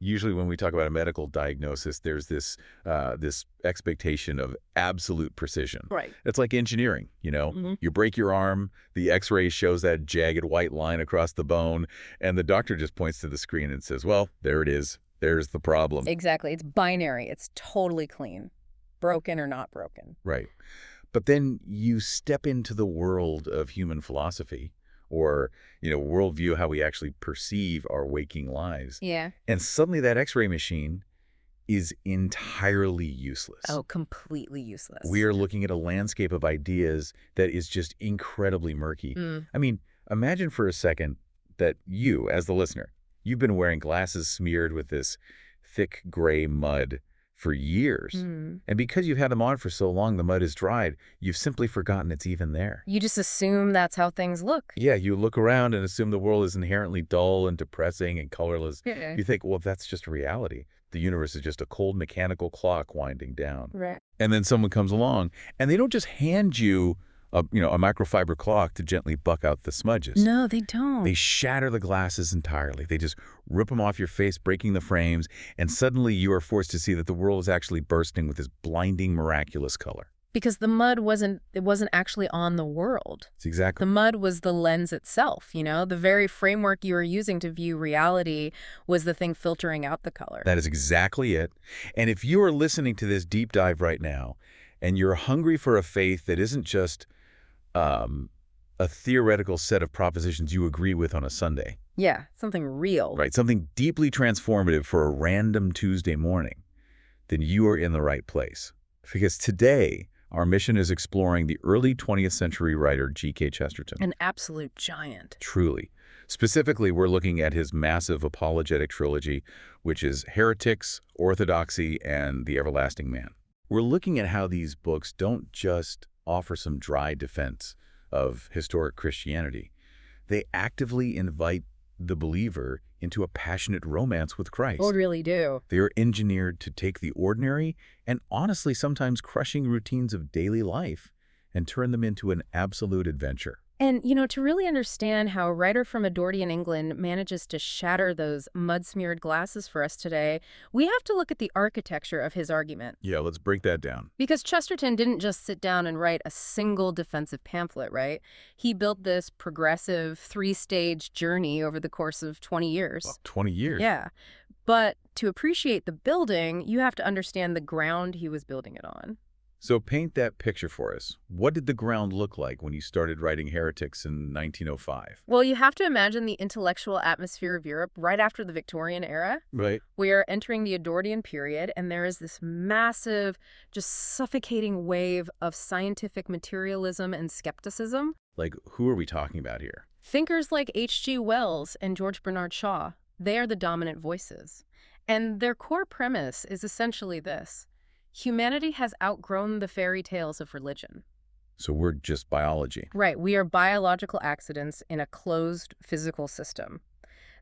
Usually when we talk about a medical diagnosis, there's this expectation of absolute precision. Right. It's like engineering, You break your arm, the X-ray shows that jagged white line across the bone, and the doctor just points to the screen and says, well, there it is. There's the problem. Exactly. It's binary. It's totally clean. Broken or not broken. Right. But then you step into the world of human philosophy or, worldview, how we actually perceive our waking lives. Yeah. And suddenly that X-ray machine is entirely useless. Oh, completely useless. We are looking at a landscape of ideas that is just incredibly murky. I mean, imagine for a second that you, as the listener, you've been wearing glasses smeared with this thick gray mud for years. And because you've had them on for so long, the mud is dried. You've simply forgotten it's even there. You just assume that's how things look. Yeah, you look around and assume the world is inherently dull and depressing and colorless. Yeah. You think, well, that's just reality. The universe is just a cold mechanical clock winding down. Right. And then someone comes along and they don't just hand you a microfiber clock to gently buck out the smudges. No, they don't. They shatter the glasses entirely. They just rip them off your face, breaking the frames, and suddenly you are forced to see that the world is actually bursting with this blinding, miraculous color. Because the mud wasn't actually on the world. It's exactly. The mud was the lens itself, The very framework you were using to view reality was the thing filtering out the color. That is exactly it. And if you are listening to this deep dive right now, and you're hungry for a faith that isn't just a theoretical set of propositions you agree with on a Sunday. Yeah, something real. Right, something deeply transformative for a random Tuesday morning, then you are in the right place. Because today, our mission is exploring the early 20th century writer G.K. Chesterton. An absolute giant. Truly. Specifically, we're looking at his massive apologetic trilogy, which is Heretics, Orthodoxy, and The Everlasting Man. We're looking at how these books don't just offer some dry defense of historic Christianity. They actively invite the believer into a passionate romance with Christ. Oh, really do. They are engineered to take the ordinary and honestly sometimes crushing routines of daily life and turn them into an absolute adventure. And, to really understand how a writer from Edwardian England manages to shatter those mud-smeared glasses for us today, we have to look at the architecture of his argument. Yeah, let's break that down. Because Chesterton didn't just sit down and write a single defensive pamphlet, right? He built this progressive three-stage journey over the course of 20 years. Well, 20 years? Yeah. But to appreciate the building, you have to understand the ground he was building it on. So paint that picture for us. What did the ground look like when you started writing Heretics in 1905? Well, you have to imagine the intellectual atmosphere of Europe right after the Victorian era. Right. We are entering the Edwardian period, and there is this massive, just suffocating wave of scientific materialism and skepticism. Like, who are we talking about here? Thinkers like H.G. Wells and George Bernard Shaw, they are the dominant voices. And their core premise is essentially this. Humanity has outgrown the fairy tales of religion. So we're just biology. Right. We are biological accidents in a closed physical system.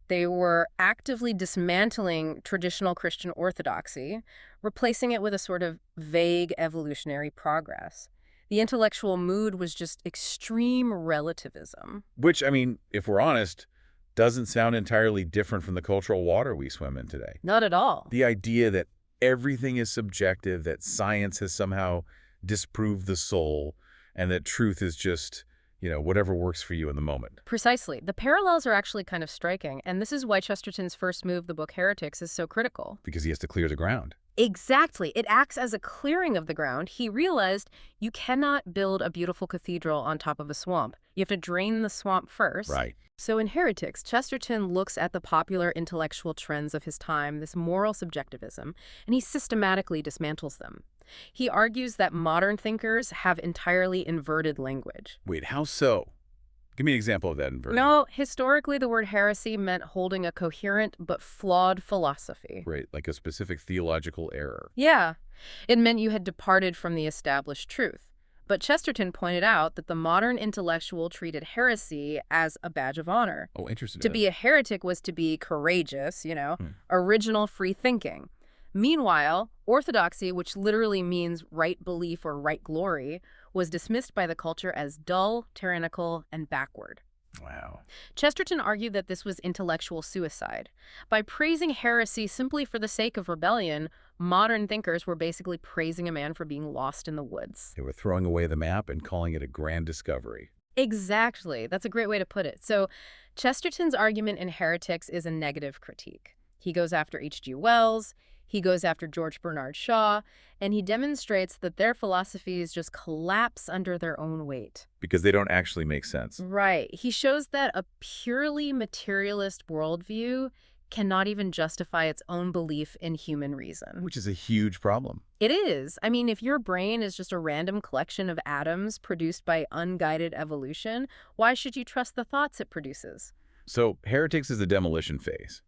They were actively dismantling traditional Christian orthodoxy, replacing it with a sort of vague evolutionary progress. The intellectual mood was just extreme relativism. Which, if we're honest, doesn't sound entirely different from the cultural water we swim in today. Not at all. The idea that everything is subjective, that science has somehow disproved the soul, and that truth is just, whatever works for you in the moment. Precisely. The parallels are actually kind of striking, and this is why Chesterton's first move, the book Heretics, is so critical. Because he has to clear the ground. Exactly. It acts as a clearing of the ground. He realized you cannot build a beautiful cathedral on top of a swamp. You have to drain the swamp first. Right. So in Heretics, Chesterton looks at the popular intellectual trends of his time, this moral subjectivism, and he systematically dismantles them. He argues that modern thinkers have entirely inverted language. Wait, how so? Give me an example of that inversion. No, historically the word heresy meant holding a coherent but flawed philosophy. Right, like a specific theological error. Yeah, it meant you had departed from the established truth. But Chesterton pointed out that the modern intellectual treated heresy as a badge of honor. Oh, interesting. To be a heretic was to be courageous, original free thinking. Meanwhile, orthodoxy, which literally means right belief or right glory, was dismissed by the culture as dull, tyrannical, and backward. Wow. Chesterton argued that this was intellectual suicide. By praising heresy simply for the sake of rebellion, modern thinkers were basically praising a man for being lost in the woods. They were throwing away the map and calling it a grand discovery. Exactly. That's a great way to put it. So, Chesterton's argument in Heretics is a negative critique. He goes after H.G. Wells, he goes after George Bernard Shaw, and he demonstrates that their philosophies just collapse under their own weight. Because they don't actually make sense. Right. He shows that a purely materialist worldview cannot even justify its own belief in human reason. Which is a huge problem. It is. I mean, if your brain is just a random collection of atoms produced by unguided evolution, why should you trust the thoughts it produces? So Heretics is the demolition phase.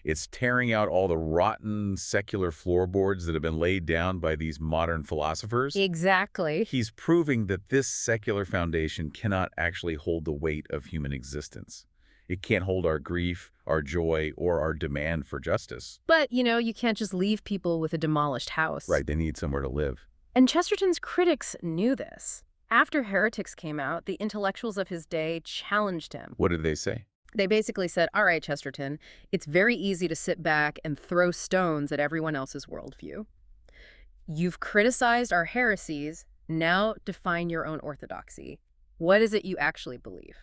It's tearing out all the rotten secular floorboards that have been laid down by these modern philosophers. Exactly. He's proving that this secular foundation cannot actually hold the weight of human existence. It can't hold our grief, our joy, or our demand for justice. But, you can't just leave people with a demolished house. Right, they need somewhere to live. And Chesterton's critics knew this. After Heretics came out, the intellectuals of his day challenged him. What did they say? They basically said, all right, Chesterton, it's very easy to sit back and throw stones at everyone else's worldview. You've criticized our heresies. Now define your own orthodoxy. What is it you actually believe?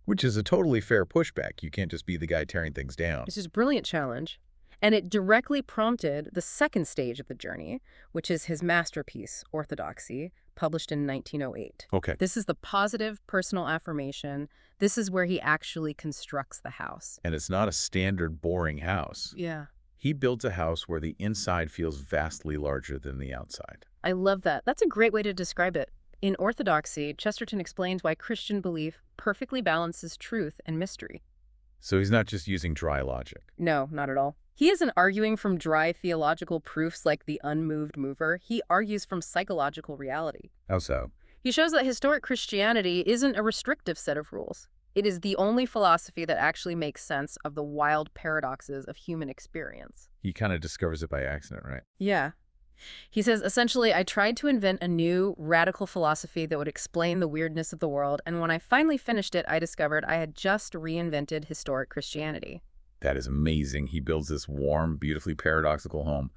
Which is a totally fair pushback. You can't just be the guy tearing things down. This is a brilliant challenge. And it directly prompted the second stage of the journey, which is his masterpiece, Orthodoxy, published in 1908. Okay. This is the positive personal affirmation. This is where he actually constructs the house. And it's not a standard boring house. Yeah. He builds a house where the inside feels vastly larger than the outside. I love that. That's a great way to describe it. In Orthodoxy, Chesterton explains why Christian belief perfectly balances truth and mystery. So he's not just using dry logic. No, not at all. He isn't arguing from dry theological proofs like the unmoved mover. He argues from psychological reality. How so? He shows that historic Christianity isn't a restrictive set of rules. It is the only philosophy that actually makes sense of the wild paradoxes of human experience. He kind of discovers it by accident, right? Yeah. He says, essentially, I tried to invent a new, radical philosophy that would explain the weirdness of the world, and when I finally finished it, I discovered I had just reinvented historic Christianity. That is amazing. He builds this warm, beautifully paradoxical home.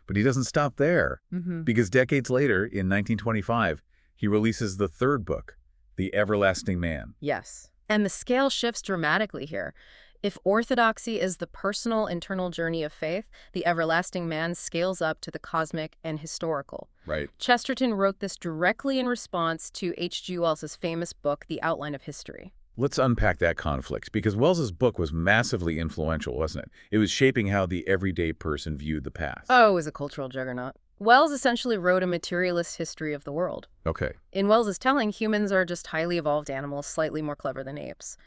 But he doesn't stop there, because decades later, in 1925, he releases the third book, The Everlasting Man. Yes. And the scale shifts dramatically here. If orthodoxy is the personal internal journey of faith, the everlasting man scales up to the cosmic and historical. Right. Chesterton wrote this directly in response to H.G. Wells's famous book, The Outline of History. Let's unpack that conflict, because Wells's book was massively influential, wasn't it? It was shaping how the everyday person viewed the past. Oh, it was a cultural juggernaut. Wells essentially wrote a materialist history of the world. Okay. In Wells's telling, humans are just highly evolved animals, slightly more clever than apes.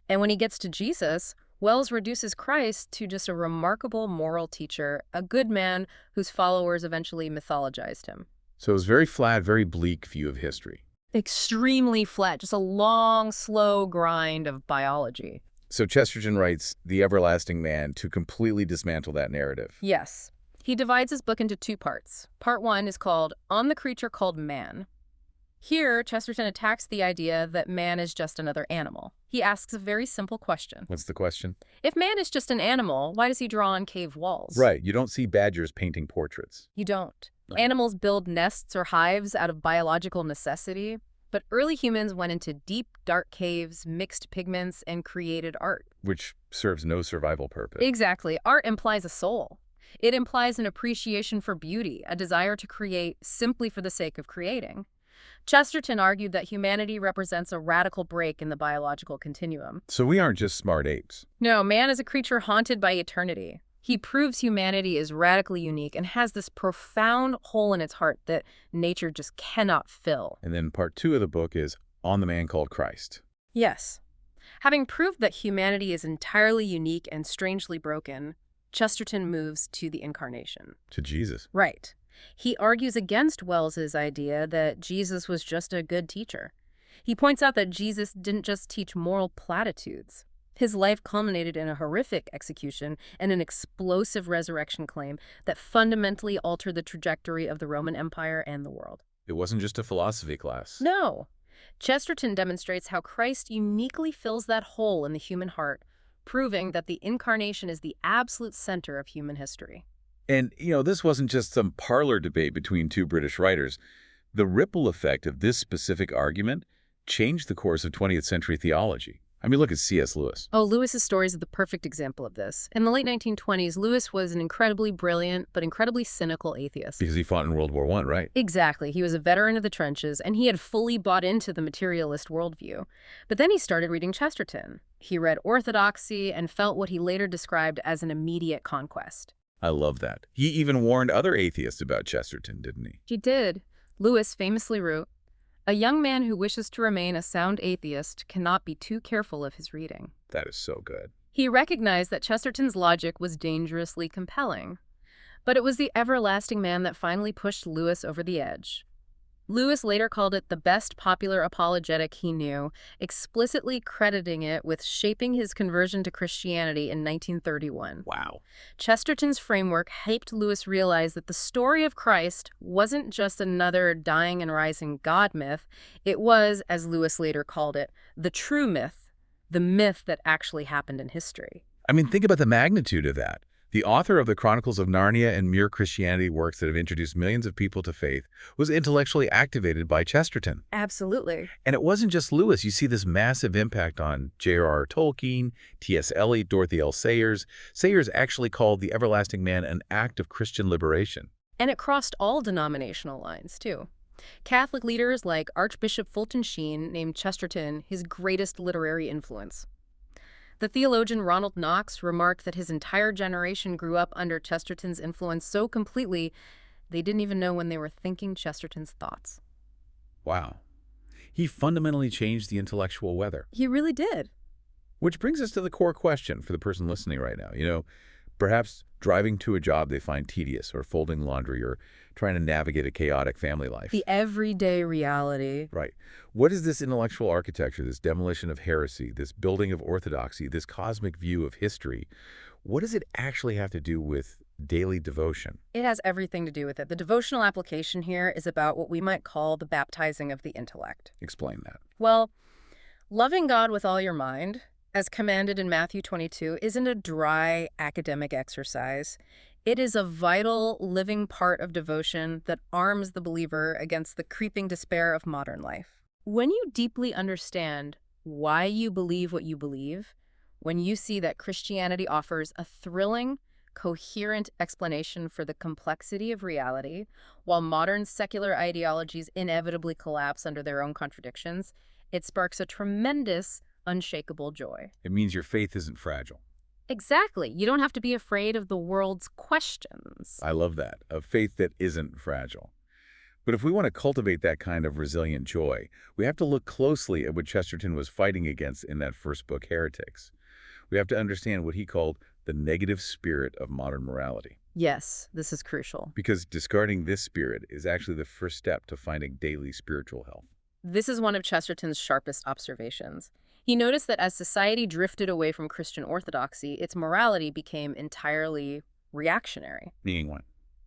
And when he gets to Jesus, Wells reduces Christ to just a remarkable moral teacher, a good man whose followers eventually mythologized him. So it was very flat, very bleak view of history. Extremely flat, just a long, slow grind of biology. So Chesterton writes The Everlasting Man to completely dismantle that narrative. Yes. He divides his book into two parts. Part one is called On the Creature Called Man. Here, Chesterton attacks the idea that man is just another animal. He asks a very simple question. What's the question? If man is just an animal, why does he draw on cave walls? Right. You don't see badgers painting portraits. You don't. No. Animals build nests or hives out of biological necessity, but early humans went into deep, dark caves, mixed pigments, and created art. Which serves no survival purpose. Exactly. Art implies a soul. It implies an appreciation for beauty, a desire to create simply for the sake of creating. Chesterton argued that humanity represents a radical break in the biological continuum. So we aren't just smart apes. No, man is a creature haunted by eternity. He proves humanity is radically unique and has this profound hole in its heart that nature just cannot fill. And then part two of the book is On the Man Called Christ. Yes. Having proved that humanity is entirely unique and strangely broken, Chesterton moves to the incarnation. To Jesus. Right. He argues against Wells's idea that Jesus was just a good teacher. He points out that Jesus didn't just teach moral platitudes. His life culminated in a horrific execution and an explosive resurrection claim that fundamentally altered the trajectory of the Roman Empire and the world. It wasn't just a philosophy class. No. Chesterton demonstrates how Christ uniquely fills that hole in the human heart, proving that the incarnation is the absolute center of human history. And, this wasn't just some parlor debate between two British writers. The ripple effect of this specific argument changed the course of 20th century theology. I mean, look at C.S. Lewis. Oh, Lewis's stories are the perfect example of this. In the late 1920s, Lewis was an incredibly brilliant but incredibly cynical atheist. Because he fought in World War I, right? Exactly. He was a veteran of the trenches, and he had fully bought into the materialist worldview. But then he started reading Chesterton. He read Orthodoxy and felt what he later described as an immediate conquest. I love that. He even warned other atheists about Chesterton, didn't he? He did. Lewis famously wrote, "A young man who wishes to remain a sound atheist cannot be too careful of his reading." That is so good. He recognized that Chesterton's logic was dangerously compelling. But it was the everlasting man that finally pushed Lewis over the edge. Lewis later called it the best popular apologetic he knew, explicitly crediting it with shaping his conversion to Christianity in 1931. Wow. Chesterton's framework helped Lewis realize that the story of Christ wasn't just another dying and rising God myth. It was, as Lewis later called it, the true myth, the myth that actually happened in history. I mean, think about the magnitude of that. The author of the Chronicles of Narnia and Mere Christianity works that have introduced millions of people to faith was intellectually activated by Chesterton. Absolutely. And it wasn't just Lewis. You see this massive impact on J.R.R. Tolkien, T.S. Eliot, Dorothy L. Sayers. Sayers actually called The Everlasting Man an act of Christian liberation. And it crossed all denominational lines, too. Catholic leaders like Archbishop Fulton Sheen named Chesterton his greatest literary influence. The theologian Ronald Knox remarked that his entire generation grew up under Chesterton's influence so completely, they didn't even know when they were thinking Chesterton's thoughts. Wow. He fundamentally changed the intellectual weather. He really did. Which brings us to the core question for the person listening right now. Perhaps driving to a job they find tedious, or folding laundry, or trying to navigate a chaotic family life. The everyday reality. Right. What is this intellectual architecture, this demolition of heresy, this building of orthodoxy, this cosmic view of history? What does it actually have to do with daily devotion? It has everything to do with it. The devotional application here is about what we might call the baptizing of the intellect. Explain that. Well, loving God with all your mind, as commanded in Matthew 22, isn't a dry academic exercise. It is a vital, living part of devotion that arms the believer against the creeping despair of modern life. When you deeply understand why you believe what you believe, when you see that Christianity offers a thrilling, coherent explanation for the complexity of reality, while modern secular ideologies inevitably collapse under their own contradictions, it sparks a tremendous, unshakable joy. It means your faith isn't fragile. Exactly. You don't have to be afraid of the world's questions. I love that, a faith that isn't fragile. But if we want to cultivate that kind of resilient joy, we have to look closely at what Chesterton was fighting against in that first book, Heretics. We have to understand what he called the negative spirit of modern morality. Yes, this is crucial. Because discarding this spirit is actually the first step to finding daily spiritual health. This is one of Chesterton's sharpest observations. He noticed that as society drifted away from Christian orthodoxy, its morality became entirely reactionary. Meaning what?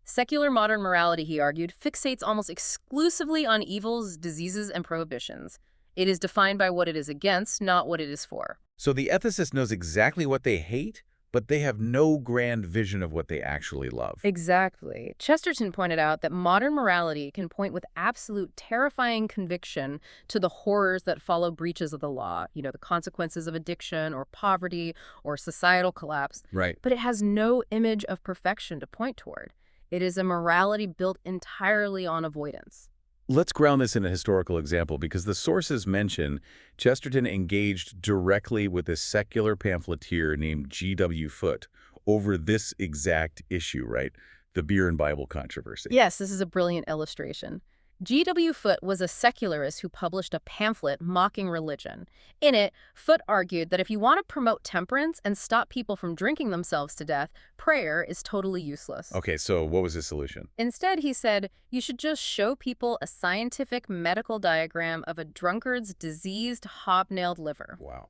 Secular modern morality, he argued, fixates almost exclusively on evils, diseases, and prohibitions. It is defined by what it is against, not what it is for. So the ethicist knows exactly what they hate, but they have no grand vision of what they actually love. Exactly. Chesterton pointed out that modern morality can point with absolute terrifying conviction to the horrors that follow breaches of the law, the consequences of addiction or poverty or societal collapse. Right. But it has no image of perfection to point toward. It is a morality built entirely on avoidance. Let's ground this in a historical example, because the sources mention Chesterton engaged directly with a secular pamphleteer named G.W. Foote over this exact issue, right? The beer and Bible controversy. Yes, this is a brilliant illustration. G.W. Foote was a secularist who published a pamphlet mocking religion. In it, Foote argued that if you want to promote temperance and stop people from drinking themselves to death, prayer is totally useless. Okay, so what was his solution? Instead, he said, you should just show people a scientific medical diagram of a drunkard's diseased, hobnailed liver. Wow.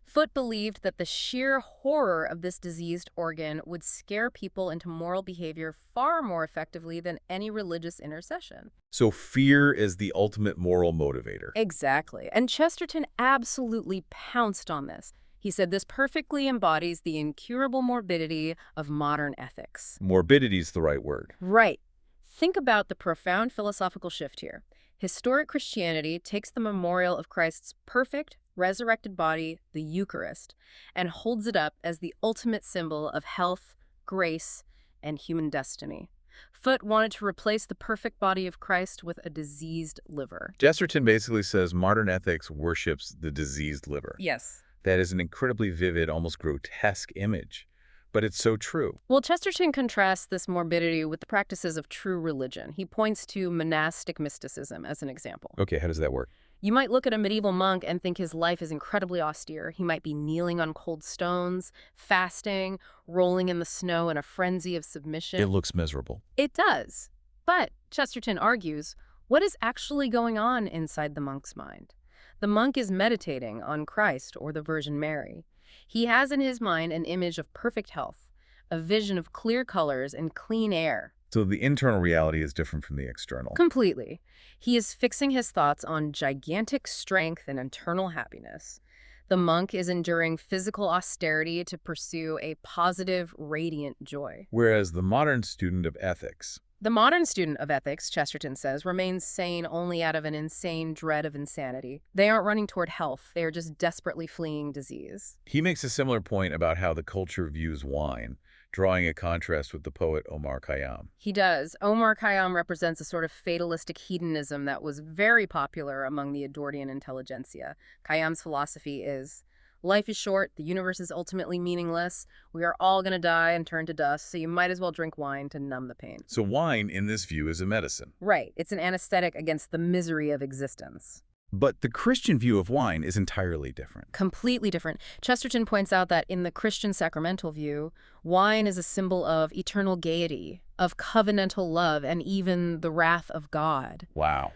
Foote believed that the sheer horror of this diseased organ would scare people into moral behavior far more effectively than any religious intercession. So fear is the ultimate moral motivator. Exactly. And Chesterton absolutely pounced on this. He said this perfectly embodies the incurable morbidity of modern ethics. Morbidity is the right word. Right. Think about the profound philosophical shift here. Historic Christianity takes the memorial of Christ's perfect, resurrected body, the Eucharist, and holds it up as the ultimate symbol of health, grace, and human destiny. Foote wanted to replace the perfect body of Christ with a diseased liver. Chesterton basically says modern ethics worships the diseased liver. Yes. That is an incredibly vivid, almost grotesque image. But it's so true. Well, Chesterton contrasts this morbidity with the practices of true religion. He points to monastic mysticism as an example. Okay, how does that work? You might look at a medieval monk and think his life is incredibly austere. He might be kneeling on cold stones, fasting, rolling in the snow in a frenzy of submission. It looks miserable. It does. But, Chesterton argues, what is actually going on inside the monk's mind? The monk is meditating on Christ or the Virgin Mary. He has in his mind an image of perfect health, a vision of clear colors and clean air. So the internal reality is different from the external. Completely. He is fixing his thoughts on gigantic strength and internal happiness. The monk is enduring physical austerity to pursue a positive, radiant joy. Whereas the modern student of ethics, The modern student of ethics, Chesterton says, remains sane only out of an insane dread of insanity. They aren't running toward health. They are just desperately fleeing disease. he makes a similar point about how the culture views wine, drawing a contrast with the poet Omar Khayyam. He does. Omar Khayyam represents a sort of fatalistic hedonism that was very popular among the Edwardian intelligentsia. Khayyam's philosophy is, life is short, the universe is ultimately meaningless, we are all going to die and turn to dust, so you might as well drink wine to numb the pain. So wine, in this view, is a medicine. Right. It's an anesthetic against the misery of existence. But the Christian view of wine is entirely different. Completely different. Chesterton points out that in the Christian sacramental view, wine is a symbol of eternal gaiety, of covenantal love, and even the wrath of God. Wow.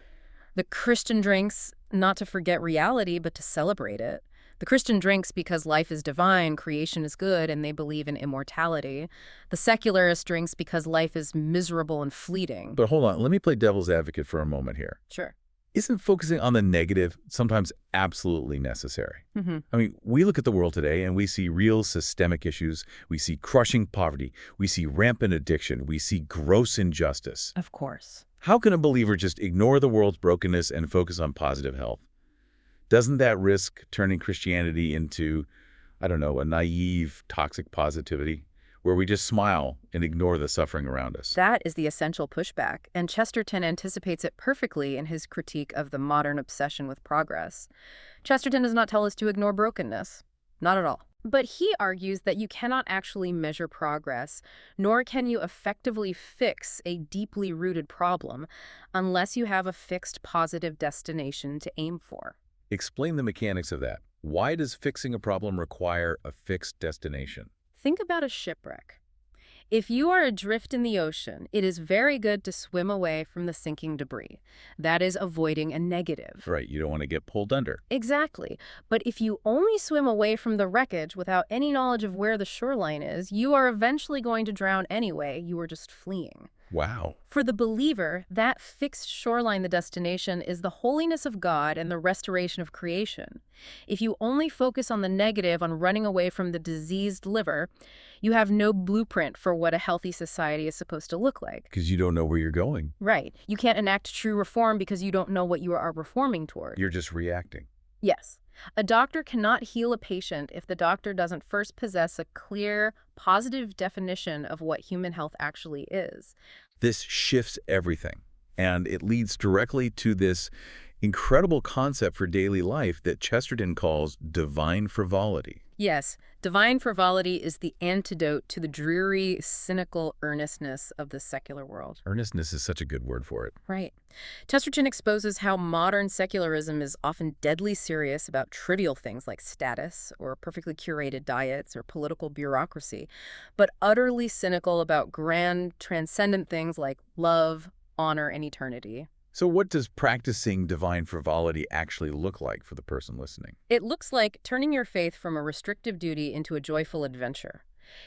The Christian drinks, not to forget reality, but to celebrate it. The Christian drinks because life is divine, creation is good, and they believe in immortality. The secularist drinks because life is miserable and fleeting. But hold on, let me play devil's advocate for a moment here. Sure. Isn't focusing on the negative sometimes absolutely necessary? Mm-hmm. I mean, we look at the world today and we see real systemic issues. We see crushing poverty. We see rampant addiction. We see gross injustice. Of course. How can a believer just ignore the world's brokenness and focus on positive health? Doesn't that risk turning Christianity into, I don't know, a naive, toxic positivity where we just smile and ignore the suffering around us? That is the essential pushback, and Chesterton anticipates it perfectly in his critique of the modern obsession with progress. Chesterton does not tell us to ignore brokenness. Not at all. But he argues that you cannot actually measure progress, nor can you effectively fix a deeply rooted problem unless you have a fixed positive destination to aim for. Explain the mechanics of that. Why does fixing a problem require a fixed destination? Think about a shipwreck. If you are adrift in the ocean, it is very good to swim away from the sinking debris. That is avoiding a negative. Right, you don't want to get pulled under. Exactly. But if you only swim away from the wreckage without any knowledge of where the shoreline is, you are eventually going to drown anyway. You are just fleeing. Wow. For the believer, that fixed shoreline, the destination, is the holiness of God and the restoration of creation. If you only focus on the negative, on running away from the diseased liver, you have no blueprint for what a healthy society is supposed to look like. Because you don't know where you're going. Right. You can't enact true reform because you don't know what you are reforming toward. You're just reacting. Yes. A doctor cannot heal a patient if the doctor doesn't first possess a clear, positive definition of what human health actually is. This shifts everything, and it leads directly to this incredible concept for daily life that Chesterton calls divine frivolity. Yes, divine frivolity is the antidote to the dreary, cynical earnestness of the secular world. Earnestness is such a good word for it. Right. Chesterton exposes how modern secularism is often deadly serious about trivial things like status or perfectly curated diets or political bureaucracy, but utterly cynical about grand, transcendent things like love, honor, and eternity. So what does practicing divine frivolity actually look like for the person listening? It looks like turning your faith from a restrictive duty into a joyful adventure.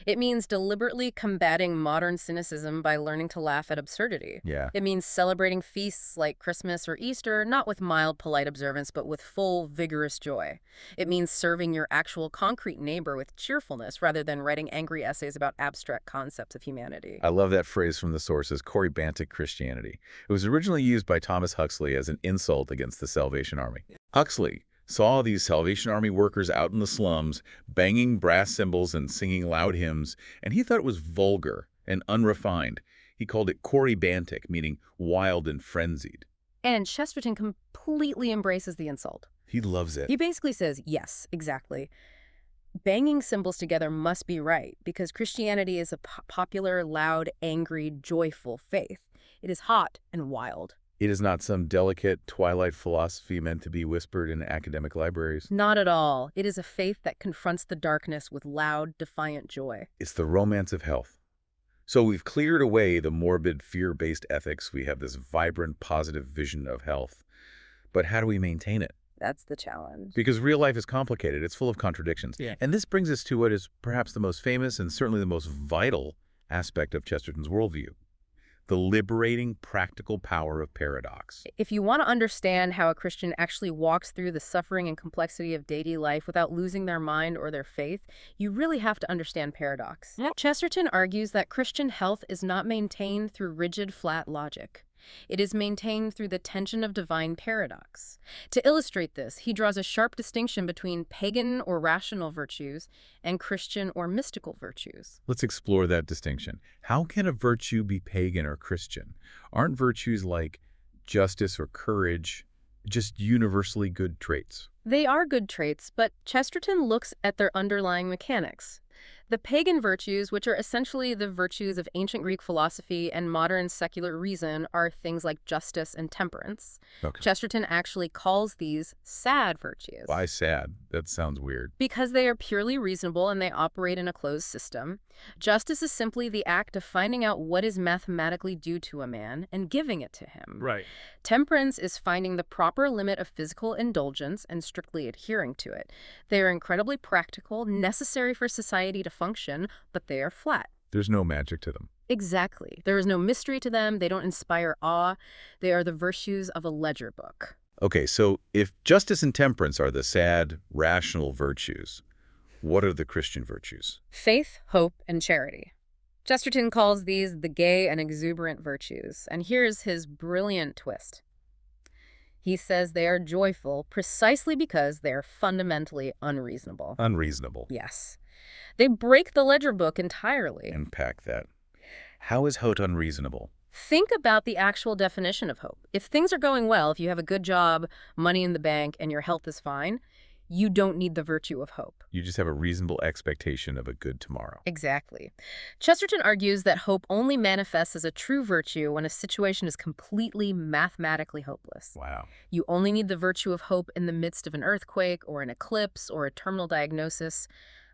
It means deliberately combating modern cynicism by learning to laugh at absurdity. Yeah. It means celebrating feasts like Christmas or Easter, not with mild, polite observance, but with full, vigorous joy. It means serving your actual concrete neighbor with cheerfulness rather than writing angry essays about abstract concepts of humanity. I love that phrase from the sources, Corybantic Christianity. It was originally used by Thomas Huxley as an insult against the Salvation Army. Huxley saw these Salvation Army workers out in the slums, banging brass cymbals and singing loud hymns, and he thought it was vulgar and unrefined. He called it Corybantic, meaning wild and frenzied. And Chesterton completely embraces the insult. He loves it. He basically says, yes, exactly. Banging cymbals together must be right because Christianity is a popular, loud, angry, joyful faith. It is hot and wild. It is not some delicate twilight philosophy meant to be whispered in academic libraries. Not at all. It is a faith that confronts the darkness with loud, defiant joy. It's the romance of health. So we've cleared away the morbid, fear-based ethics. We have this vibrant, positive vision of health. But how do we maintain it? That's the challenge. Because real life is complicated. It's full of contradictions. Yeah. And this brings us to what is perhaps the most famous and certainly the most vital aspect of Chesterton's worldview: the liberating, practical power of paradox. If you want to understand how a Christian actually walks through the suffering and complexity of daily life without losing their mind or their faith, you really have to understand paradox. Yeah. Chesterton argues that Christian health is not maintained through rigid, flat logic. It is maintained through the tension of divine paradox. To illustrate this, he draws a sharp distinction between pagan or rational virtues and Christian or mystical virtues. Let's explore that distinction. How can a virtue be pagan or Christian? Aren't virtues like justice or courage just universally good traits? They are good traits, but Chesterton looks at their underlying mechanics. The pagan virtues, which are essentially the virtues of ancient Greek philosophy and modern secular reason, are things like justice and temperance. Okay. Chesterton actually calls these sad virtues. Why sad? That sounds weird. Because they are purely reasonable and they operate in a closed system. Justice is simply the act of finding out what is mathematically due to a man and giving it to him. Right. Temperance is finding the proper limit of physical indulgence and strictly adhering to it. They are incredibly practical, necessary for society to function, but they are flat. There's no magic to them. Exactly. There is no mystery to them. They don't inspire awe. They are the virtues of a ledger book. Okay, so if justice and temperance are the sad, rational virtues, what are the Christian virtues? Faith, hope, and charity. Chesterton calls these the gay and exuberant virtues, and here's his brilliant twist. He says they are joyful precisely because they are fundamentally unreasonable. Unreasonable. Yes. They break the ledger book entirely. Unpack that. How is hope unreasonable? Think about the actual definition of hope. If things are going well, if you have a good job, money in the bank, and your health is fine, you don't need the virtue of hope. You just have a reasonable expectation of a good tomorrow. Exactly. Chesterton argues that hope only manifests as a true virtue when a situation is completely mathematically hopeless. Wow. You only need the virtue of hope in the midst of an earthquake or an eclipse or a terminal diagnosis.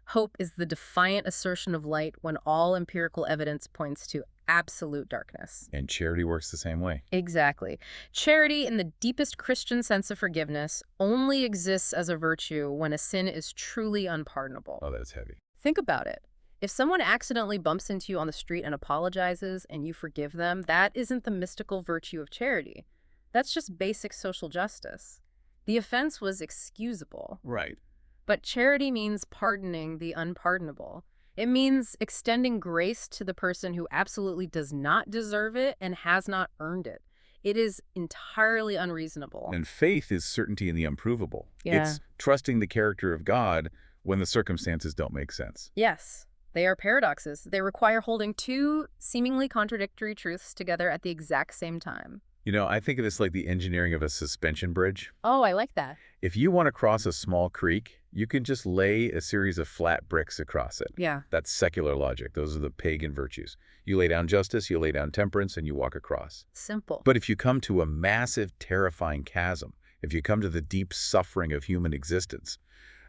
Hope is the defiant assertion of light when all empirical evidence points to absolute darkness. And charity works the same way. Exactly. Charity, in the deepest Christian sense of forgiveness, only exists as a virtue when a sin is truly unpardonable. Oh, that's heavy. Think about it. If someone accidentally bumps into you on the street and apologizes and you forgive them, that isn't the mystical virtue of charity. That's just basic social justice. The offense was excusable. Right. But charity means pardoning the unpardonable. It means extending grace to the person who absolutely does not deserve it and has not earned it. It is entirely unreasonable. And faith is certainty in the unprovable. Yeah. It's trusting the character of God when the circumstances don't make sense. Yes, they are paradoxes. They require holding two seemingly contradictory truths together at the exact same time. You know, I think of this like the engineering of a suspension bridge. Oh, I like that. If you want to cross a small creek, you can just lay a series of flat bricks across it. Yeah. That's secular logic. Those are the pagan virtues. You lay down justice, you lay down temperance, and you walk across. Simple. But if you come to a massive, terrifying chasm, if you come to the deep suffering of human existence,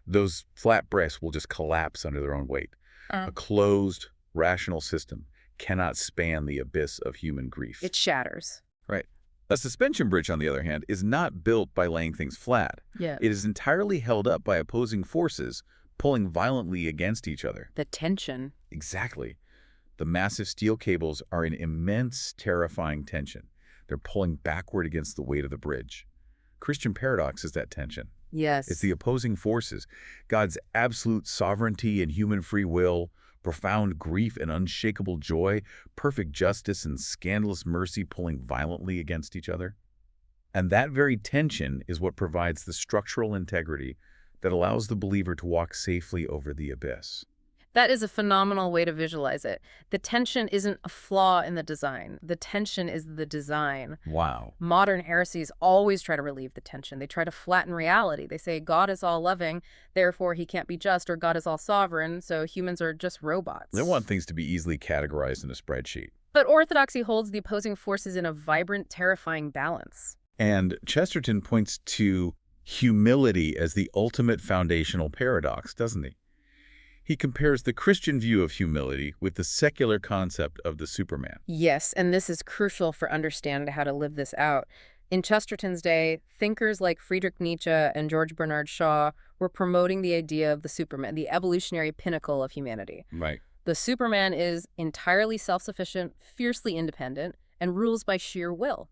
those flat bricks will just collapse under their own weight. A closed, rational system cannot span the abyss of human grief. It shatters. Right. A suspension bridge, on the other hand, is not built by laying things flat. Yeah. It is entirely held up by opposing forces, pulling violently against each other. The tension. Exactly. The massive steel cables are in immense, terrifying tension. They're pulling backward against the weight of the bridge. Christian paradox is that tension. Yes. It's the opposing forces, God's absolute sovereignty and human free will, profound grief and unshakable joy, perfect justice and scandalous mercy pulling violently against each other. And that very tension is what provides the structural integrity that allows the believer to walk safely over the abyss. That is a phenomenal way to visualize it. The tension isn't a flaw in the design. The tension is the design. Wow. Modern heresies always try to relieve the tension. They try to flatten reality. They say God is all loving, therefore he can't be just, or God is all sovereign, so humans are just robots. They want things to be easily categorized in a spreadsheet. But orthodoxy holds the opposing forces in a vibrant, terrifying balance. And Chesterton points to humility as the ultimate foundational paradox, doesn't he? He compares the Christian view of humility with the secular concept of the Superman. Yes, and this is crucial for understanding how to live this out. In Chesterton's day, thinkers like Friedrich Nietzsche and George Bernard Shaw were promoting the idea of the Superman, the evolutionary pinnacle of humanity. Right. The Superman is entirely self-sufficient, fiercely independent, and rules by sheer will.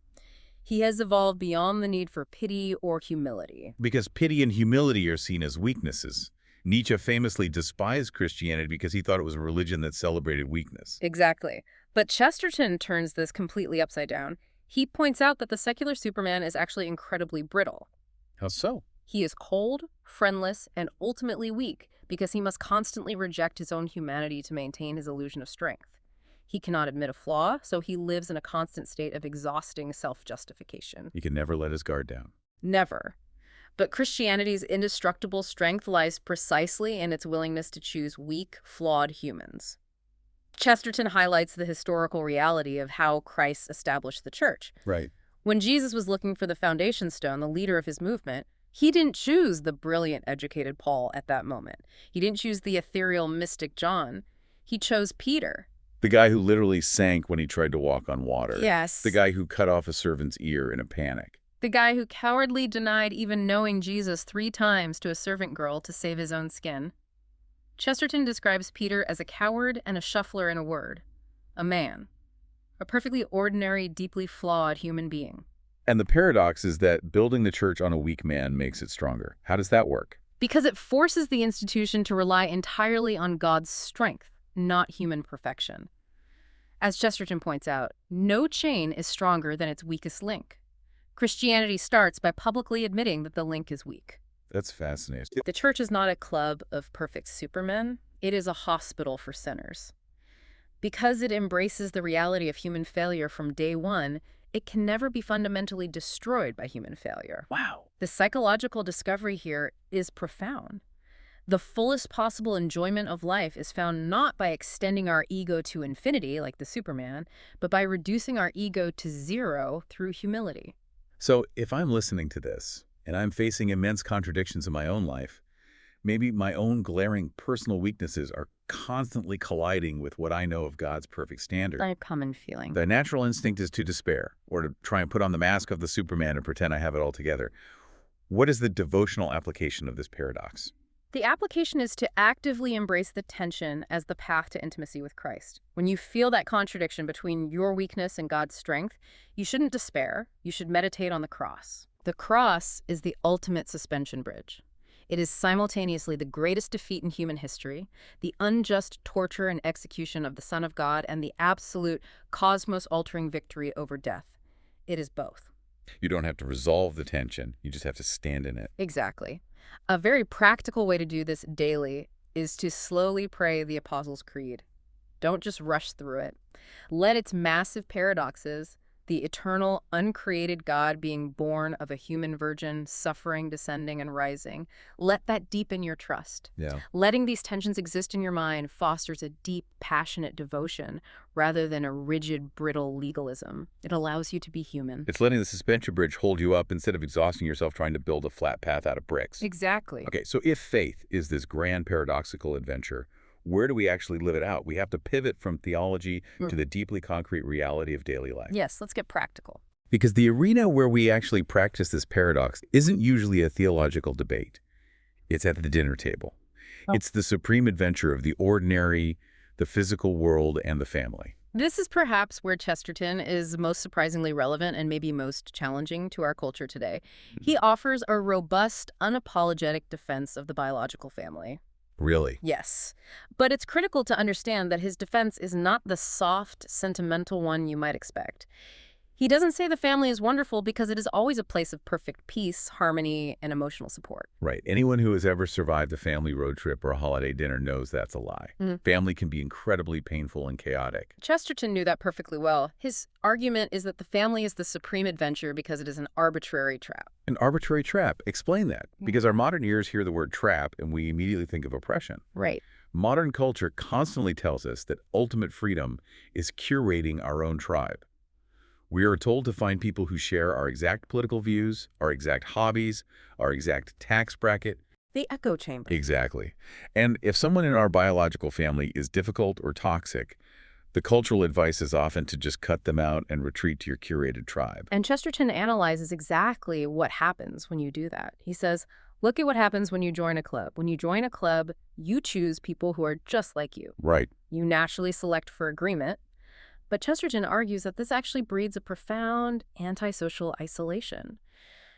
He has evolved beyond the need for pity or humility. Because pity and humility are seen as weaknesses. Nietzsche famously despised Christianity because he thought it was a religion that celebrated weakness. Exactly. But Chesterton turns this completely upside down. He points out that the secular Superman is actually incredibly brittle. How so? He is cold, friendless, and ultimately weak because he must constantly reject his own humanity to maintain his illusion of strength. He cannot admit a flaw, so he lives in a constant state of exhausting self-justification. He can never let his guard down. Never. But Christianity's indestructible strength lies precisely in its willingness to choose weak, flawed humans. Chesterton highlights the historical reality of how Christ established the church. Right. When Jesus was looking for the foundation stone, the leader of his movement, he didn't choose the brilliant, educated Paul at that moment. He didn't choose the ethereal mystic John. He chose Peter. The guy who literally sank when he tried to walk on water. Yes. The guy who cut off a servant's ear in a panic. The guy who cowardly denied even knowing Jesus 3 times to a servant girl to save his own skin. Chesterton describes Peter as a coward and a shuffler in a word. A man. A perfectly ordinary, deeply flawed human being. And the paradox is that building the church on a weak man makes it stronger. How does that work? Because it forces the institution to rely entirely on God's strength, not human perfection. As Chesterton points out, no chain is stronger than its weakest link. Christianity starts by publicly admitting that the link is weak. That's fascinating. The church is not a club of perfect supermen. It is a hospital for sinners. Because it embraces the reality of human failure from day one, it can never be fundamentally destroyed by human failure. Wow. The psychological discovery here is profound. The fullest possible enjoyment of life is found not by extending our ego to infinity, like the Superman, but by reducing our ego to zero through humility. So if I'm listening to this, and I'm facing immense contradictions in my own life, maybe my own glaring personal weaknesses are constantly colliding with what I know of God's perfect standard. A common feeling. The natural instinct is to despair, or to try and put on the mask of the Superman and pretend I have it all together. What is the devotional application of this paradox? The application is to actively embrace the tension as the path to intimacy with Christ. When you feel that contradiction between your weakness and God's strength, you shouldn't despair. You should meditate on the cross. The cross is the ultimate suspension bridge. It is simultaneously the greatest defeat in human history, the unjust torture and execution of the Son of God, and the absolute cosmos-altering victory over death. It is both. You don't have to resolve the tension. You just have to stand in it. Exactly. A very practical way to do this daily is to slowly pray the Apostles' Creed. Don't just rush through it. Let its massive paradoxes, the eternal, uncreated God being born of a human virgin, suffering, descending, and rising, let that deepen your trust. Yeah. Letting these tensions exist in your mind fosters a deep, passionate devotion rather than a rigid, brittle legalism. It allows you to be human. It's letting the suspension bridge hold you up instead of exhausting yourself trying to build a flat path out of bricks. Exactly. Okay, so if faith is this grand paradoxical adventure, where do we actually live it out? We have to pivot from theology to the deeply concrete reality of daily life. Yes, let's get practical. Because the arena where we actually practice this paradox isn't usually a theological debate. It's at the dinner table. Oh. It's the supreme adventure of the ordinary, the physical world, and the family. This is perhaps where Chesterton is most surprisingly relevant and maybe most challenging to our culture today. He offers a robust, unapologetic defense of the biological family. Really? Yes. But it's critical to understand that his defense is not the soft, sentimental one you might expect. He doesn't say the family is wonderful because it is always a place of perfect peace, harmony, and emotional support. Right. Anyone who has ever survived a family road trip or a holiday dinner knows that's a lie. Family can be incredibly painful and chaotic. Chesterton knew that perfectly well. His argument is that the family is the supreme adventure because it is an arbitrary trap. An arbitrary trap. Explain that. Because our modern ears hear the word trap and we immediately think of oppression. Right. Modern culture constantly tells us that ultimate freedom is curating our own tribe. We are told to find people who share our exact political views, our exact hobbies, our exact tax bracket. The echo chamber. Exactly. And if someone in our biological family is difficult or toxic, the cultural advice is often to just cut them out and retreat to your curated tribe. And Chesterton analyzes exactly what happens when you do that. He says, look at what happens when you join a club. When you join a club, you choose people who are just like you. Right. You naturally select for agreement. But Chesterton argues that this actually breeds a profound antisocial isolation.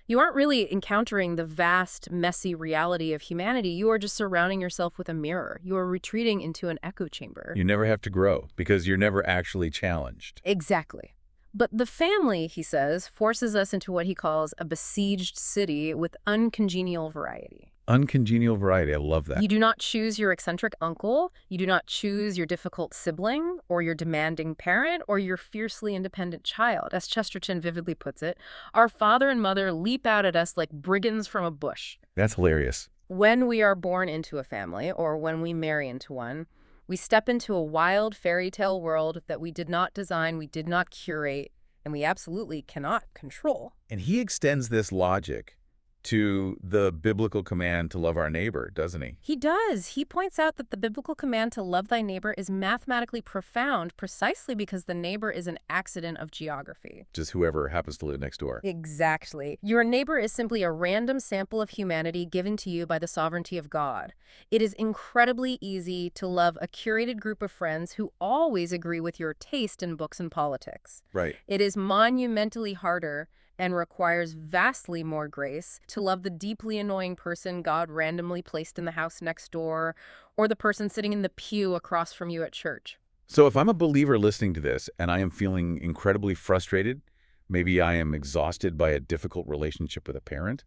You aren't really encountering the vast, messy reality of humanity. You are just surrounding yourself with a mirror. You are retreating into an echo chamber. You never have to grow because you're never actually challenged. Exactly. But the family, he says, forces us into what he calls a besieged city with uncongenial variety. Uncongenial variety. I love that. You do not choose your eccentric uncle. You do not choose your difficult sibling or your demanding parent or your fiercely independent child. As Chesterton vividly puts it, our father and mother leap out at us like brigands from a bush. That's hilarious. When we are born into a family or when we marry into one, we step into a wild fairy tale world that we did not design, we did not curate, and we absolutely cannot control. And he extends this logic to the biblical command to love our neighbor, doesn't he? He does. He points out that the biblical command to love thy neighbor is mathematically profound precisely because the neighbor is an accident of geography. Just whoever happens to live next door. Exactly. Your neighbor is simply a random sample of humanity given to you by the sovereignty of God. It is incredibly easy to love a curated group of friends who always agree with your taste in books and politics. Right. It is monumentally harder and requires vastly more grace to love the deeply annoying person God randomly placed in the house next door, or the person sitting in the pew across from you at church. So if I'm a believer listening to this and I am feeling incredibly frustrated, maybe I am exhausted by a difficult relationship with a parent,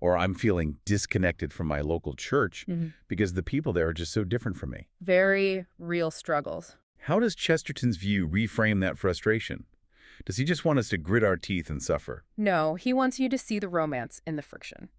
or I'm feeling disconnected from my local church because the people there are just so different from me. Very real struggles. How does Chesterton's view reframe that frustration? Does he just want us to grit our teeth and suffer? No, he wants you to see the romance in the friction.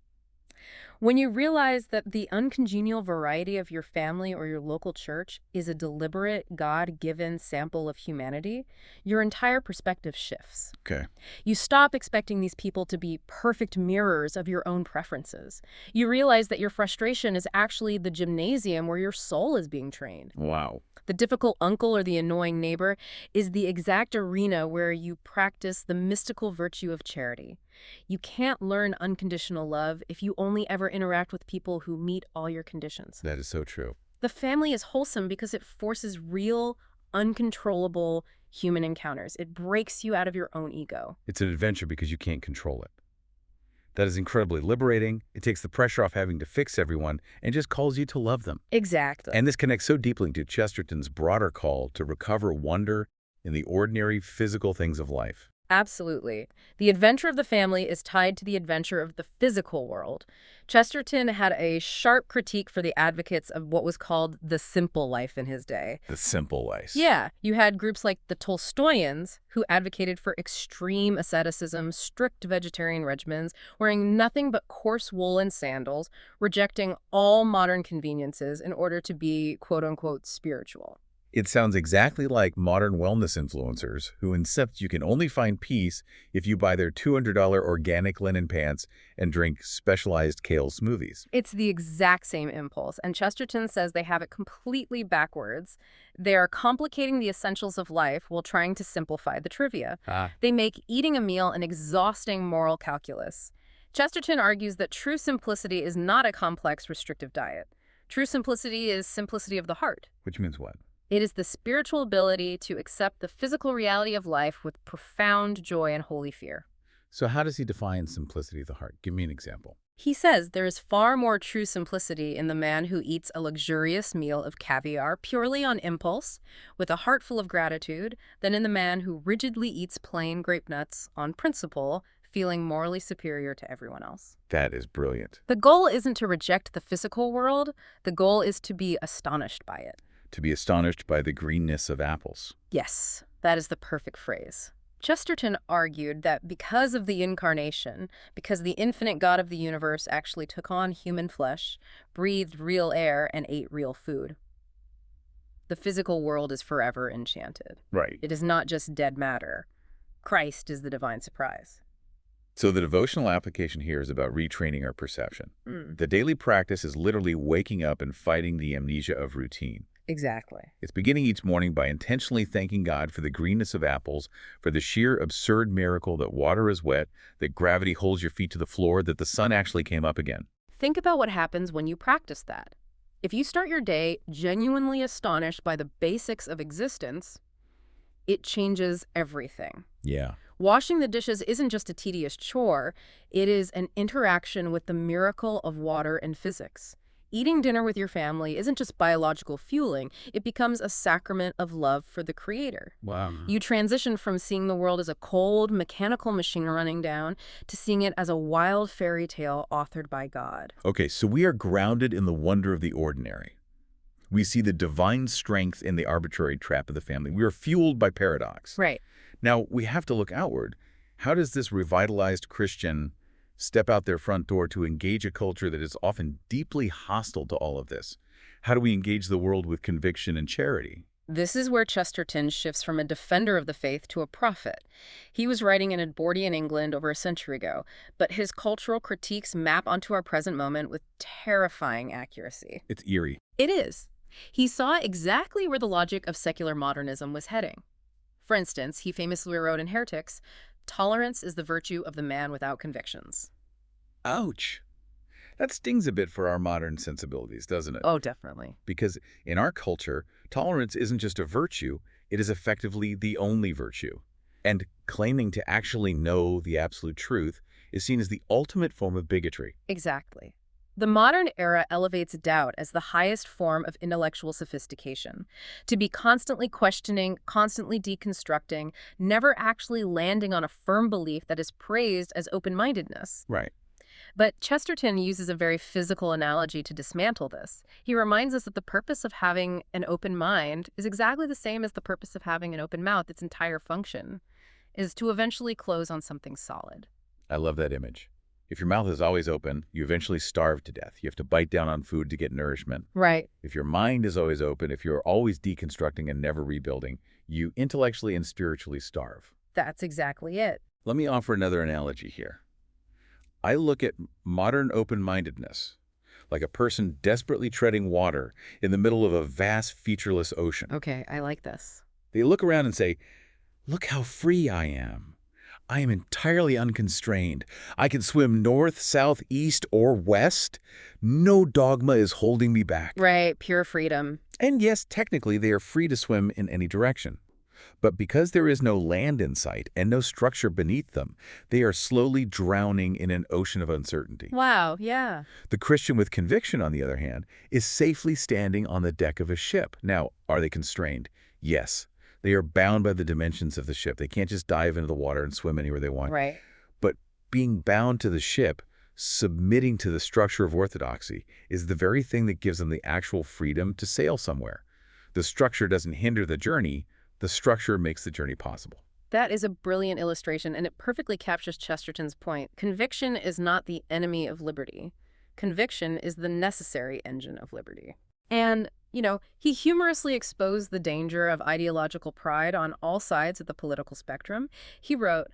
When you realize that the uncongenial variety of your family or your local church is a deliberate, God-given sample of humanity, your entire perspective shifts. Okay. You stop expecting these people to be perfect mirrors of your own preferences. You realize that your frustration is actually the gymnasium where your soul is being trained. Wow. The difficult uncle or the annoying neighbor is the exact arena where you practice the mystical virtue of charity. You can't learn unconditional love if you only ever interact with people who meet all your conditions. That is so true. The family is wholesome because it forces real, uncontrollable human encounters. It breaks you out of your own ego. It's an adventure because you can't control it. That is incredibly liberating. It takes the pressure off having to fix everyone and just calls you to love them. Exactly. And this connects so deeply to Chesterton's broader call to recover wonder in the ordinary physical things of life. Absolutely. The adventure of the family is tied to the adventure of the physical world. Chesterton had a sharp critique for the advocates of what was called the simple life in his day. The simple life. Yeah, you had groups like the Tolstoyans who advocated for extreme asceticism, strict vegetarian regimens, wearing nothing but coarse wool and sandals, rejecting all modern conveniences in order to be quote-unquote spiritual. It sounds exactly like modern wellness influencers who insist you can only find peace if you buy their $200 organic linen pants and drink specialized kale smoothies. It's the exact same impulse, and Chesterton says they have it completely backwards. They are complicating the essentials of life while trying to simplify the trivia. Ah, They make eating a meal an exhausting moral calculus. Chesterton argues that true simplicity is not a complex, restrictive diet. True simplicity is simplicity of the heart. which means what? It is the spiritual ability to accept the physical reality of life with profound joy and holy fear. So how does he define simplicity of the heart? Give me an example. He says there is far more true simplicity in the man who eats a luxurious meal of caviar purely on impulse, with a heart full of gratitude, than in the man who rigidly eats plain grape nuts on principle, feeling morally superior to everyone else. That is brilliant. The goal isn't to reject the physical world. The goal is to be astonished by it. To be astonished by the greenness of apples. Yes, that is the perfect phrase. Chesterton argued that because of the incarnation, because the infinite God of the universe actually took on human flesh, breathed real air, and ate real food, the physical world is forever enchanted. Right. It is not just dead matter. Christ is the divine surprise. So the devotional application here is about retraining our perception. The daily practice is literally waking up and fighting the amnesia of routine. Exactly. It's beginning each morning by intentionally thanking God for the greenness of apples, for the sheer absurd miracle that water is wet, that gravity holds your feet to the floor, that the sun actually came up again. Think about what happens when you practice that. If you start your day genuinely astonished by the basics of existence, it changes everything. Yeah. Washing the dishes isn't just a tedious chore, it is an interaction with the miracle of water and physics. Eating dinner with your family isn't just biological fueling, it becomes a sacrament of love for the Creator. Wow. You transition from seeing the world as a cold, mechanical machine running down to seeing it as a wild fairy tale authored by God. Okay, so we are grounded in the wonder of the ordinary. We see the divine strength in the arbitrary trap of the family. We are fueled by paradox. Right. Now, we have to look outward. How does this revitalized Christian step out their front door to engage a culture that is often deeply hostile to all of this? How do we engage the world with conviction and charity? This is where Chesterton shifts from a defender of the faith to a prophet. He was writing in Edwardian England over a century ago, but his cultural critiques map onto our present moment with terrifying accuracy. It's eerie. It is. He saw exactly where the logic of secular modernism was heading. For instance, he famously wrote in Heretics, "Tolerance is the virtue of the man without convictions." Ouch. That stings a bit for our modern sensibilities, doesn't it? Oh, definitely. Because in our culture, tolerance isn't just a virtue, it is effectively the only virtue. And claiming to actually know the absolute truth is seen as the ultimate form of bigotry. Exactly. The modern era elevates doubt as the highest form of intellectual sophistication. To be constantly questioning, constantly deconstructing, never actually landing on a firm belief that is praised as open-mindedness. Right. But Chesterton uses a very physical analogy to dismantle this. He reminds us that the purpose of having an open mind is exactly the same as the purpose of having an open mouth. Its entire function is to eventually close on something solid. I love that image. If your mouth is always open, you eventually starve to death. You have to bite down on food to get nourishment. Right. If your mind is always open, if you're always deconstructing and never rebuilding, you intellectually and spiritually starve. That's exactly it. Let me offer another analogy here. I look at modern open-mindedness like a person desperately treading water in the middle of a vast, featureless ocean. Okay, I like this. They look around and say, "Look how free I am. I am entirely unconstrained. I can swim north, south, east, or west. No dogma is holding me back." Right, pure freedom. And yes, technically they are free to swim in any direction. But because there is no land in sight and no structure beneath them, they are slowly drowning in an ocean of uncertainty. Wow, yeah. The Christian with conviction, on the other hand, is safely standing on the deck of a ship. Now, are they constrained? Yes. They are bound by the dimensions of the ship. They can't just dive into the water and swim anywhere they want. Right. But being bound to the ship, submitting to the structure of orthodoxy, is the very thing that gives them the actual freedom to sail somewhere. The structure doesn't hinder the journey. The structure makes the journey possible. That is a brilliant illustration, and it perfectly captures Chesterton's point. Conviction is not the enemy of liberty. Conviction is the necessary engine of liberty. And He humorously exposed the danger of ideological pride on all sides of the political spectrum. He wrote,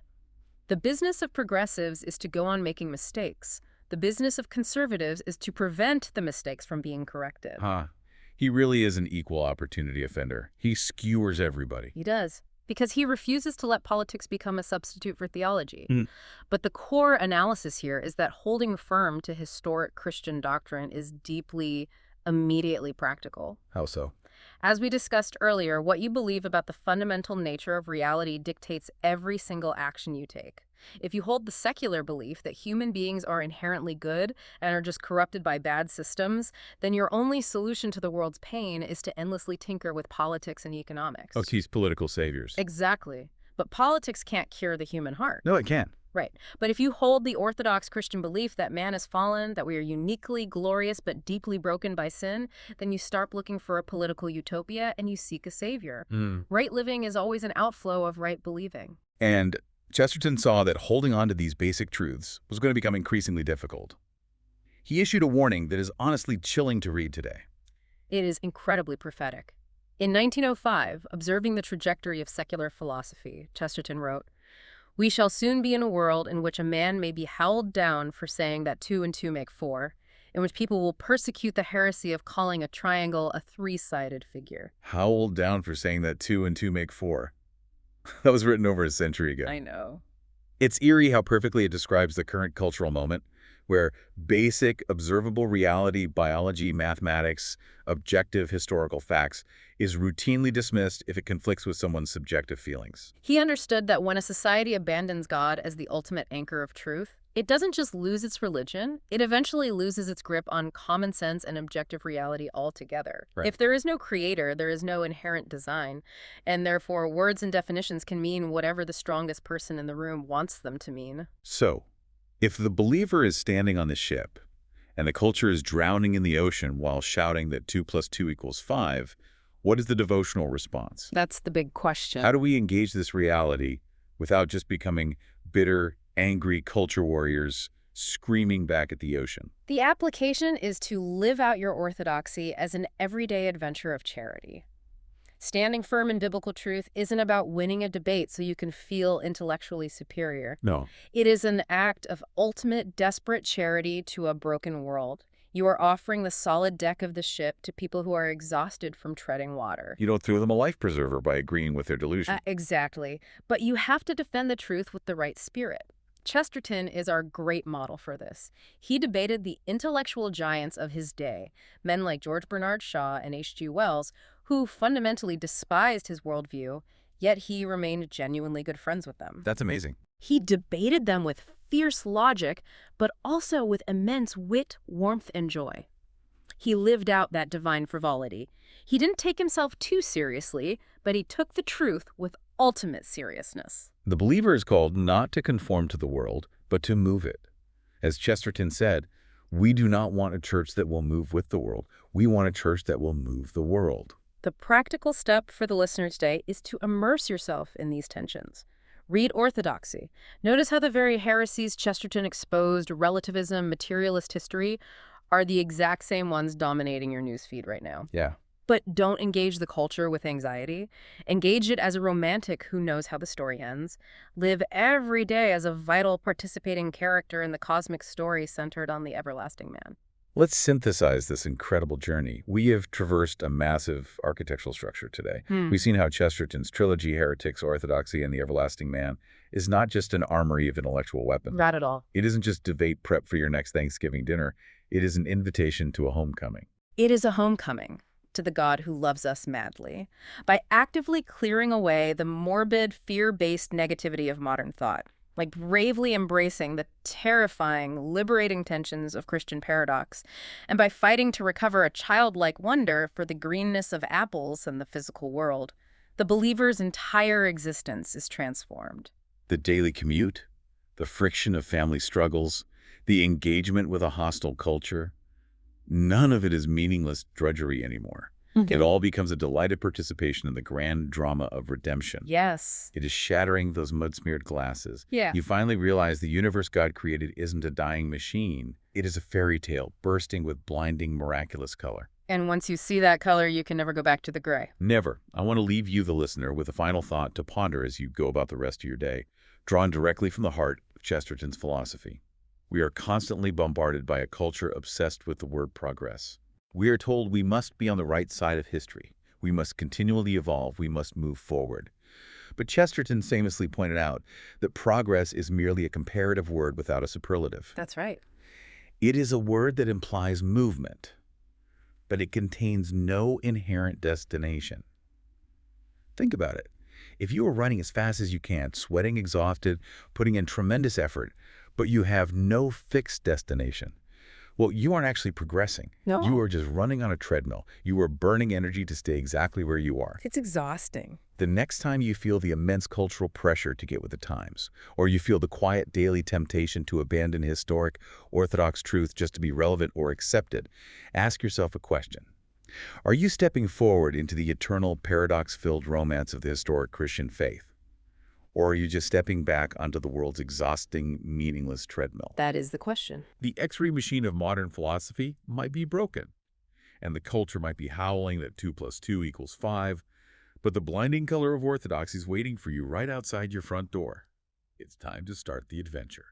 "The business of progressives is to go on making mistakes. The business of conservatives is to prevent the mistakes from being corrected." Huh. He really is an equal opportunity offender. He skewers everybody. He does, because he refuses to let politics become a substitute for theology. Mm. But the core analysis here is that holding firm to historic Christian doctrine is deeply, immediately practical. How so? As we discussed earlier, what you believe about the fundamental nature of reality dictates every single action you take. If you hold the secular belief that human beings are inherently good and are just corrupted by bad systems, then your only solution to the world's pain is to endlessly tinker with politics and economics. Oh, tease political saviors. Exactly. But politics can't cure the human heart. No, it can't. Right. But if you hold the Orthodox Christian belief that man is fallen, that we are uniquely glorious but deeply broken by sin, then you start looking for a political utopia and you seek a savior. Right living is always an outflow of right believing. And Chesterton saw that holding on to these basic truths was going to become increasingly difficult. He issued a warning that is honestly chilling to read today. It is incredibly prophetic. In 1905, observing the trajectory of secular philosophy, Chesterton wrote, "We shall soon be in a world in which a man may be howled down for saying that 2 and 2 make 4, in which people will persecute the heresy of calling a triangle a three-sided figure." Howled down for saying that 2 and 2 make 4. That was written over a century ago. I know. It's eerie how perfectly it describes the current cultural moment, where basic, observable reality, biology, mathematics, objective historical facts is routinely dismissed if it conflicts with someone's subjective feelings. He understood that when a society abandons God as the ultimate anchor of truth, it doesn't just lose its religion, it eventually loses its grip on common sense and objective reality altogether. Right. If there is no creator, there is no inherent design, and therefore words and definitions can mean whatever the strongest person in the room wants them to mean. So, if the believer is standing on the ship, and the culture is drowning in the ocean while shouting that 2 + 2 = 5, what is the devotional response? That's the big question. How do we engage this reality without just becoming bitter, angry culture warriors screaming back at the ocean? The application is to live out your orthodoxy as an everyday adventure of charity. Standing firm in biblical truth isn't about winning a debate so you can feel intellectually superior. No. It is an act of ultimate, desperate charity to a broken world. You are offering the solid deck of the ship to people who are exhausted from treading water. You don't throw them a life preserver by agreeing with their delusion. Exactly. But you have to defend the truth with the right spirit. Chesterton is our great model for this. He debated the intellectual giants of his day, men like George Bernard Shaw and H.G. Wells, who fundamentally despised his worldview, yet he remained genuinely good friends with them. That's amazing. He debated them with fierce logic, but also with immense wit, warmth, and joy. He lived out that divine frivolity. He didn't take himself too seriously, but he took the truth with ultimate seriousness. The believer is called not to conform to the world, but to move it. As Chesterton said, we do not want a church that will move with the world. We want a church that will move the world. The practical step for the listener today is to immerse yourself in these tensions. Read Orthodoxy. Notice how the very heresies Chesterton exposed, relativism, materialist history, are the exact same ones dominating your newsfeed right now. Yeah. But don't engage the culture with anxiety. Engage it as a romantic who knows how the story ends. Live every day as a vital participating character in the cosmic story centered on the everlasting man. Let's synthesize this incredible journey. We have traversed a massive architectural structure today. We've seen how Chesterton's trilogy, Heretics, Orthodoxy, and the Everlasting Man is not just an armory of intellectual weapons. Not at all. It isn't just debate prep for your next Thanksgiving dinner. It is an invitation to a homecoming. It is a homecoming to the God who loves us madly. By actively clearing away the morbid, fear-based negativity of modern thought, like bravely embracing the terrifying, liberating tensions of Christian paradox, and by fighting to recover a childlike wonder for the greenness of apples and the physical world, the believer's entire existence is transformed. The daily commute, the friction of family struggles, the engagement with a hostile culture, none of it is meaningless drudgery anymore. It all becomes a delighted participation in the grand drama of redemption. Yes. It is shattering those mud-smeared glasses. Yeah. You finally realize the universe God created isn't a dying machine. It is a fairy tale bursting with blinding, miraculous color. And once you see that color, you can never go back to the gray. Never. I want to leave you, the listener, with a final thought to ponder as you go about the rest of your day, drawn directly from the heart of Chesterton's philosophy. We are constantly bombarded by a culture obsessed with the word progress. We are told we must be on the right side of history. We must continually evolve. We must move forward. But Chesterton famously pointed out that progress is merely a comparative word without a superlative. That's right. It is a word that implies movement, but it contains no inherent destination. Think about it. If you are running as fast as you can, sweating exhausted, putting in tremendous effort, but you have no fixed destination, well, you aren't actually progressing. No. You are just running on a treadmill. You are burning energy to stay exactly where you are. It's exhausting. The next time you feel the immense cultural pressure to get with the times, or you feel the quiet daily temptation to abandon historic, orthodox truth just to be relevant or accepted, ask yourself a question. Are you stepping forward into the eternal, paradox-filled romance of the historic Christian faith? Or are you just stepping back onto the world's exhausting, meaningless treadmill? That is the question. The X-ray machine of modern philosophy might be broken, and the culture might be howling that 2 + 2 = 5, but the blinding color of orthodoxy is waiting for you right outside your front door. It's time to start the adventure.